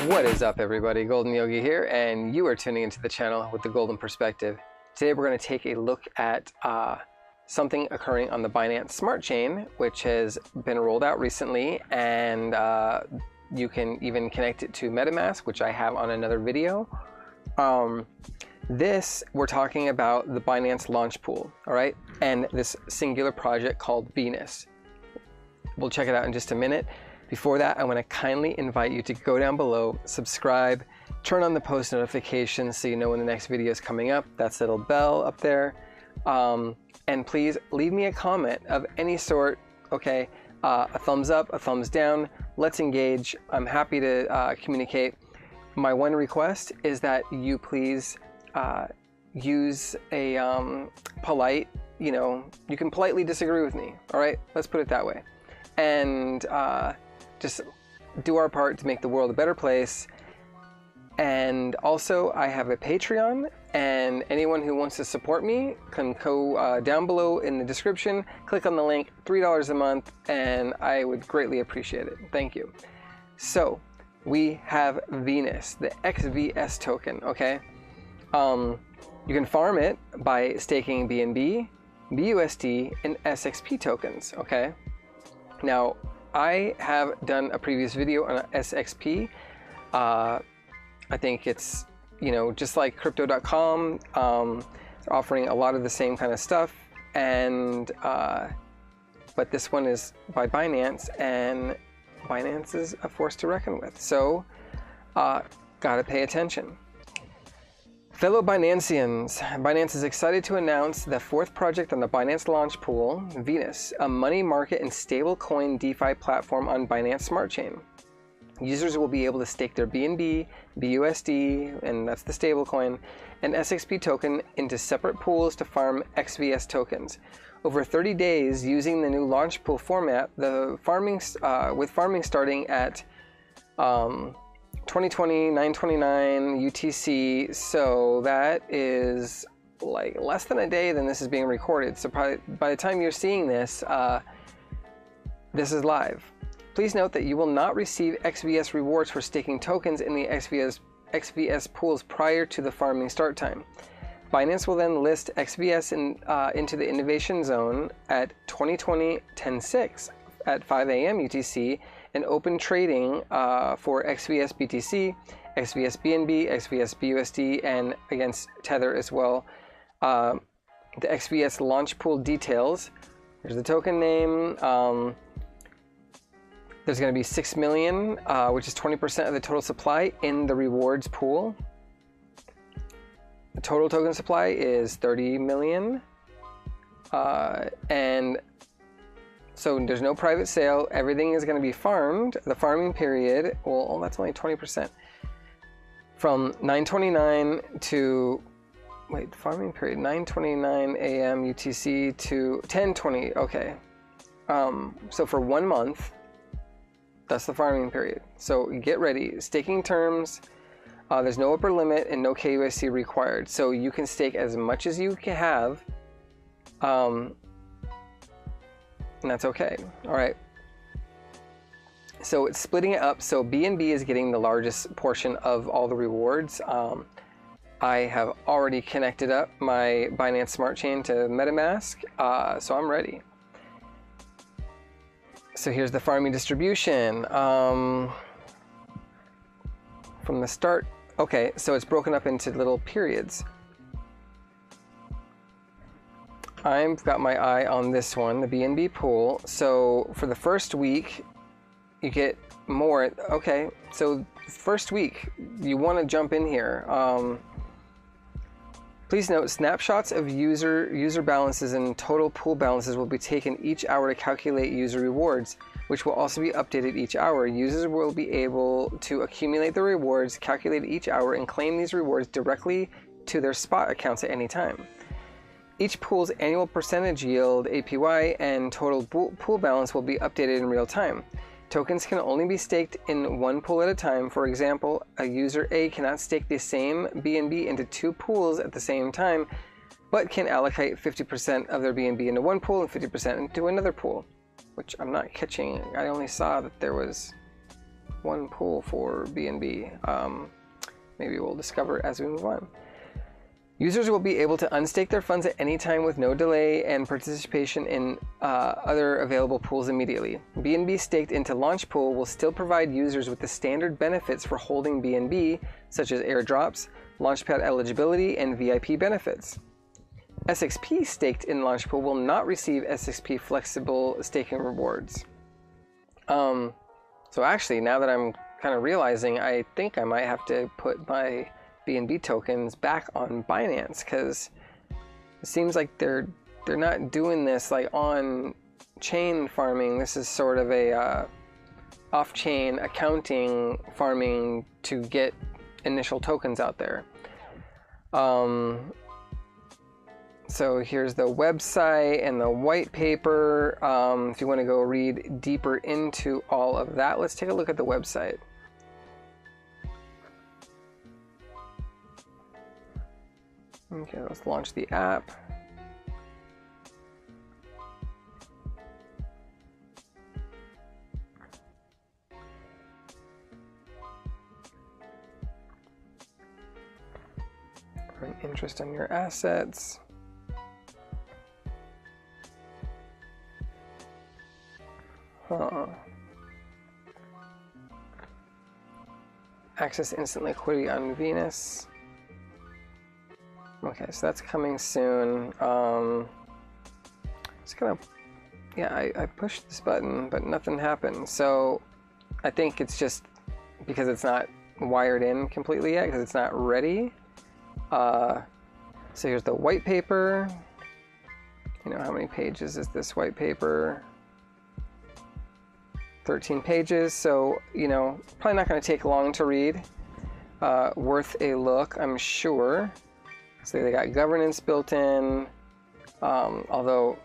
What is up, everybody? Golden Yogi here, and you are tuning into the channel with the Golden Perspective. Today we're going to take a look at something occurring on the Binance Smart Chain, which has been rolled out recently, and you can even connect it to MetaMask, which I have on another video. We're talking about the Binance launch pool, all right, and this singular project called Venus. We'll check it out in just a minute. Before that, I want to kindly invite you to go down below, subscribe, turn on the post notifications so you know when the next video is coming up. That's little bell up there. And please leave me a comment of any sort, okay? A thumbs up, a thumbs down. Let's engage. I'm happy to communicate. My one request is that you please use a polite, you can politely disagree with me, all right? Let's put it that way. And just do our part to make the world a better place. And also, I have a Patreon, and anyone who wants to support me can go down below in the description, click on the link, $3 a month, and I would greatly appreciate it. Thank you. So we have Venus, the XVS token, okay? You can farm it by staking BNB, BUSD, and SXP tokens, okay? Now, I have done a previous video on SXP. I think it's, just like crypto.com, offering a lot of the same kind of stuff. And, but this one is by Binance, and Binance is a force to reckon with. So, gotta pay attention. Fellow Binanceans, Binance is excited to announce the fourth project on the Binance launch pool, Venus, a money market and stablecoin DeFi platform on Binance Smart Chain. Users will be able to stake their BNB, BUSD, and that's the stablecoin, and SXP token into separate pools to farm XVS tokens. Over 30 days, using the new launch pool format, the farming with farming starting at 2020 929 UTC, so that is like less than a day than this is being recorded. So probably by the time you're seeing this, this is live. Please note that you will not receive XVS rewards for staking tokens in the XVS pools prior to the farming start time. Binance will then list XVS into the innovation zone at 2020 10/6 at 5 a.m. UTC, and open trading for XVS BTC, XVS BNB, XVS BUSD, and against Tether as well. The XVS launch pool details. Here's the token name. There's going to be 6 million, which is 20% of the total supply in the rewards pool. The total token supply is 30 million. And so there's no private sale. Everything is going to be farmed. The farming period, well, that's only 20%. From 9:29 to, farming period, 9:29 a.m. UTC to 10:20, okay. So for 1 month, that's the farming period. So get ready. Staking terms, there's no upper limit and no KYC required. So you can stake as much as you can have, and that's okay. All right. So it's splitting it up. So BNB is getting the largest portion of all the rewards. I have already connected up my Binance Smart Chain to MetaMask, so I'm ready. So here's the farming distribution. From the start, okay, so it's broken up into little periods. I've got my eye on this one, the BNB pool. So for the first week, you get more. Okay, so first week, you want to jump in here. Please note, snapshots of user balances and total pool balances will be taken each hour to calculate user rewards, which will also be updated each hour. Users will be able to accumulate the rewards, calculate each hour, and claim these rewards directly to their spot accounts at any time. Each pool's annual percentage yield, APY, and total pool balance will be updated in real time. Tokens can only be staked in one pool at a time. For example, a user A cannot stake the same BNB into 2 pools at the same time, but can allocate 50% of their BNB into one pool and 50% into another pool, which I'm not catching. I only saw that there was one pool for BNB. Maybe we'll discover as we move on. Users will be able to unstake their funds at any time with no delay and participation in other available pools immediately. BNB staked into Launch Pool will still provide users with the standard benefits for holding BNB, such as airdrops, Launchpad eligibility, and VIP benefits. SXP staked in Launch Pool will not receive SXP flexible staking rewards. So actually, now that I'm kind of realizing, I think I might have to put my BNB tokens back on Binance, because it seems like they're not doing this like on chain farming. This is sort of a off-chain accounting farming to get initial tokens out there. So here's the website and the white paper. If you want to go read deeper into all of that, let's take a look at the website. Okay, let's launch the app. Earn interest on your assets. Access instant liquidity on Venus. Okay, so that's coming soon. Just gonna, yeah, I pushed this button, but nothing happened. So I think it's just because it's not wired in completely yet, because it's not ready. So here's the white paper. You know, how many pages is this white paper? 13 pages, so, you know, probably not going to take long to read. Worth a look, I'm sure. So they got governance built in, although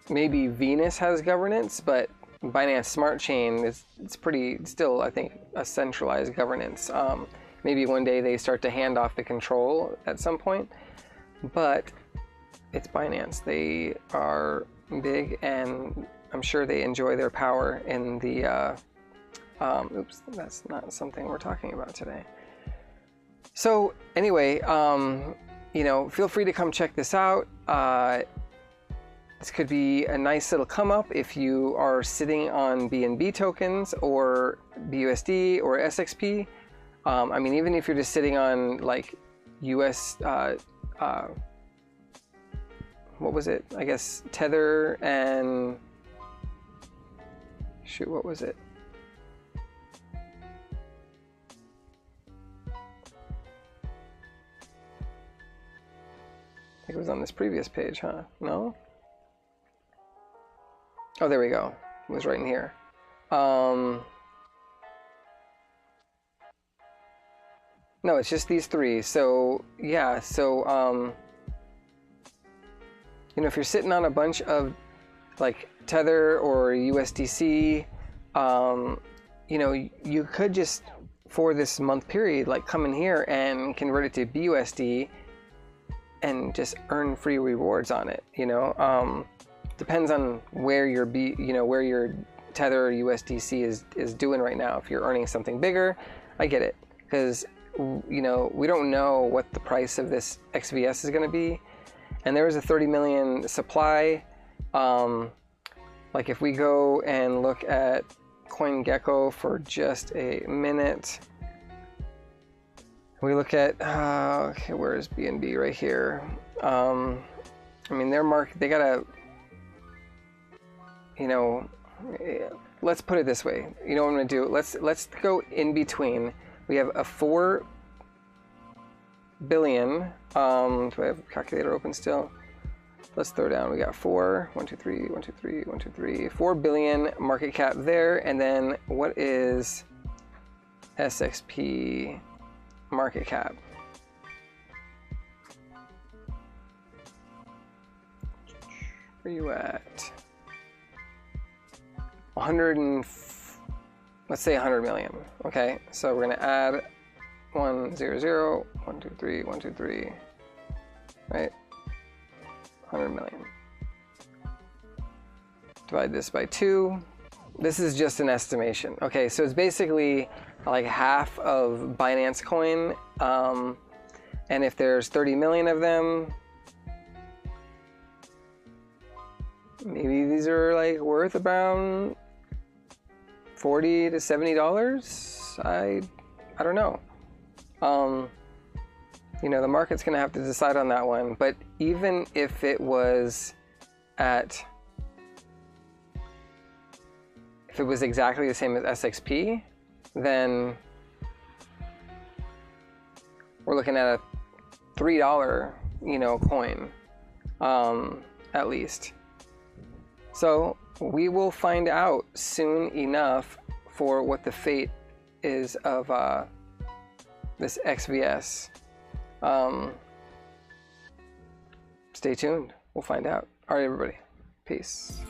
maybe Venus has governance, but Binance Smart Chain it's pretty still, I think, a centralized governance. Maybe one day they start to hand off the control at some point, but it's Binance. They are big, and I'm sure they enjoy their power in the oops, that's not something we're talking about today. So anyway, you know, feel free to come check this out. This could be a nice little come up if you are sitting on BNB tokens or BUSD or SXP. I mean, even if you're just sitting on like US, what was it? I guess Tether and, shoot, what was it? I think it was on this previous page, huh? No? Oh, there we go. It was right in here. No, it's just these three. So, yeah, so, you know, if you're sitting on a bunch of like Tether or USDC, you know, you could just, for this month period, like come in here and convert it to BUSD and just earn free rewards on it, you know. Depends on where your where your Tether or USDC is doing right now. If you're earning something bigger, I get it, because you know, we don't know what the price of this XVS is going to be, and there is a 30 million supply. Like if we go and look at CoinGecko for just a minute, we look at okay, where is BNB? Right here. I mean, their market, they got a, you know, let's put it this way. You know what I'm going to do? Let's go in between. We have a 4 billion. Do I have a calculator open still? Let's throw down. We got 4 billion market cap there. And then what is SXP market cap? Where are you at? 100 and, let's say 100 million. Okay, so we're gonna add 100, 123, 123, right? 100 million. Divide this by 2. this is just an estimation. Okay, so it's basically like half of Binance coin, and if there's 30 million of them, maybe these are like worth about $40 to $70. I don't know. You know, the market's gonna have to decide on that one. But even if it was if it was exactly the same as SXP, then we're looking at a $3, you know, coin, at least. So we will find out soon enough for what the fate is of this XVS. Stay tuned. We'll find out. All right, everybody. Peace.